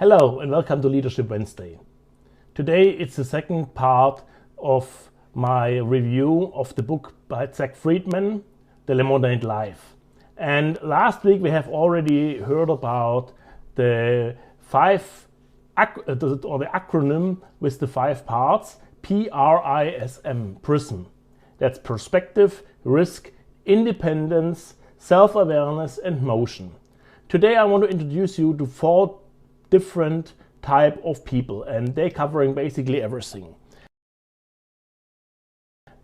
Hello and welcome to Leadership Wednesday. Today it's the second part of my review of the book by Zach Friedman, The Lemonade Life. And last week we have already heard about the acronym with the 5 parts, PRISM, PRISM. That's perspective, risk, independence, self-awareness and motion. Today I want to introduce you to 4 different type of people, and they're covering basically everything.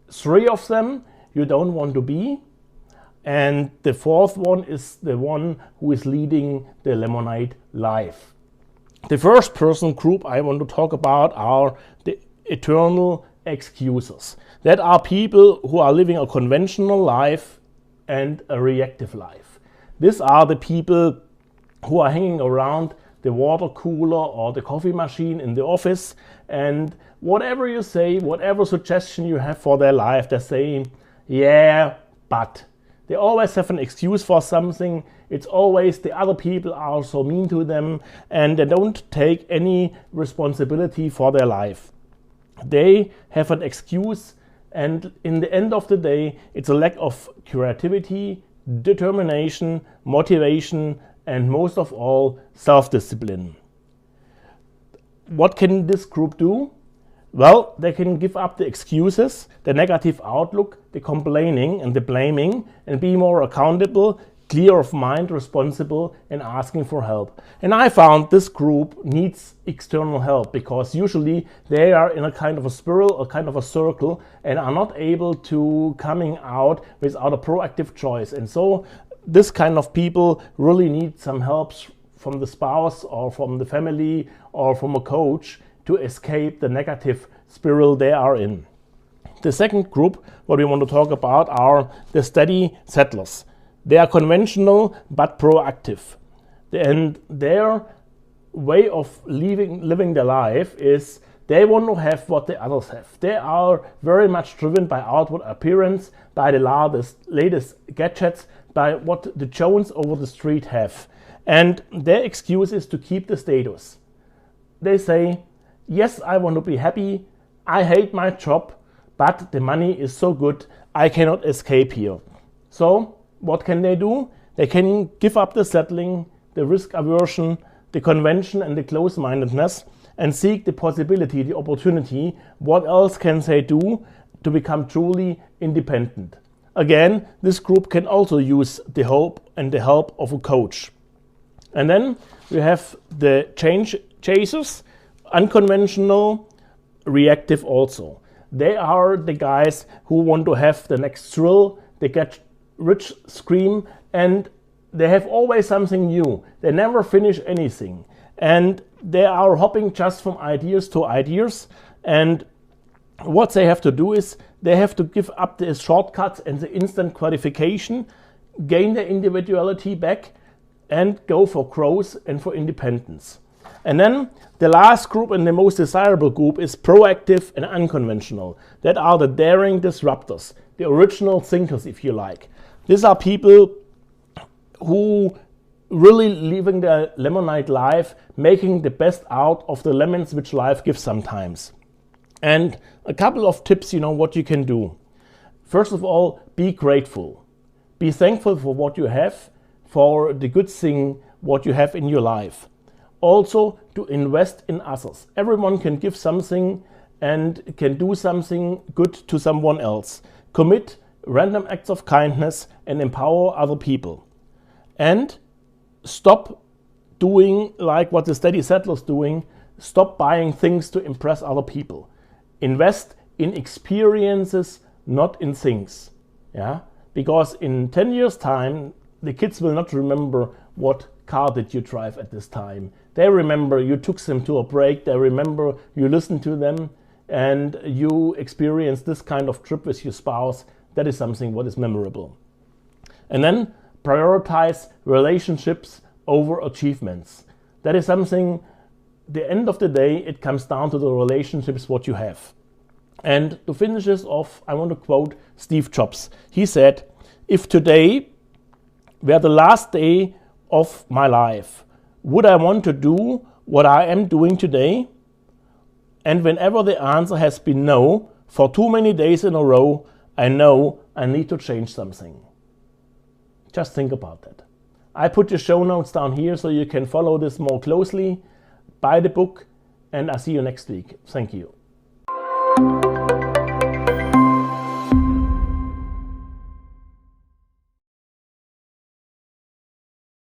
3 of them you don't want to be, and the 4th one is the one who is leading the Lemonade life. The first person group I want to talk about are the eternal excusers. That are people who are living a conventional life and a reactive life. These are the people who are hanging around the water cooler or the coffee machine in the office, and whatever you say, whatever suggestion you have for their life, they're saying, yeah, but. They always have an excuse for something. It's always the other people are so mean to them, and they don't take any responsibility for their life. They have an excuse, and in the end of the day, it's a lack of creativity, determination, motivation, and most of all, self-discipline. What can this group do? Well, they can give up the excuses, the negative outlook, the complaining and the blaming, and be more accountable, clear of mind, responsible, and asking for help. And I found this group needs external help because usually they are in a kind of a spiral, a kind of a circle, and are not able to coming out without a proactive choice. And so this kind of people really need some help from the spouse or from the family or from a coach to escape the negative spiral they are in. The second group, what we want to talk about, are the steady settlers. They are conventional but proactive. And their way of living their life is they want to have what the others have. They are very much driven by outward appearance, by the latest gadgets, by what the Jones over the street have. And their excuse is to keep the status. They say, yes, I want to be happy, I hate my job, but the money is so good, I cannot escape here. So what can they do? They can give up the settling, the risk aversion, the convention and the close-mindedness, and seek the possibility, the opportunity. What else can they do to become truly independent? Again, this group can also use the hope and the help of a coach. And then we have the change chasers, unconventional, reactive also. They are the guys who want to have the next thrill, they get rich scheme, and they have always something new. They never finish anything. And they are hopping just from ideas to ideas, and what they have to do is they have to give up the shortcuts and the instant gratification, gain their individuality back, and go for growth and for independence. And then the last group and the most desirable group is proactive and unconventional. That are the daring disruptors, the original thinkers, if you like. These are people who really living their lemonade life, making the best out of the lemons which life gives sometimes. And a couple of tips, what you can do. First of all, be grateful. Be thankful for what you have, for the good thing what you have in your life. Also, to invest in others. Everyone can give something and can do something good to someone else. Commit random acts of kindness and empower other people. And stop doing like what the steady settlers doing. Stop buying things to impress other people. Invest in experiences, not in things. Yeah? Because in 10 years' time, the kids will not remember what car did you drive at this time. They remember you took them to a break. They remember you listened to them and you experienced this kind of trip with your spouse. That is something what is memorable. And then prioritize relationships over achievements. That is something, the end of the day, it comes down to the relationships what you have. And to finish this off, I want to quote Steve Jobs. He said, if today were the last day of my life, would I want to do what I am doing today, and whenever the answer has been no for too many days in a row, I know I need to change something. Just think about that. I put the show notes down here so you can follow this more closely. Buy the book, and I'll see you next week. Thank you.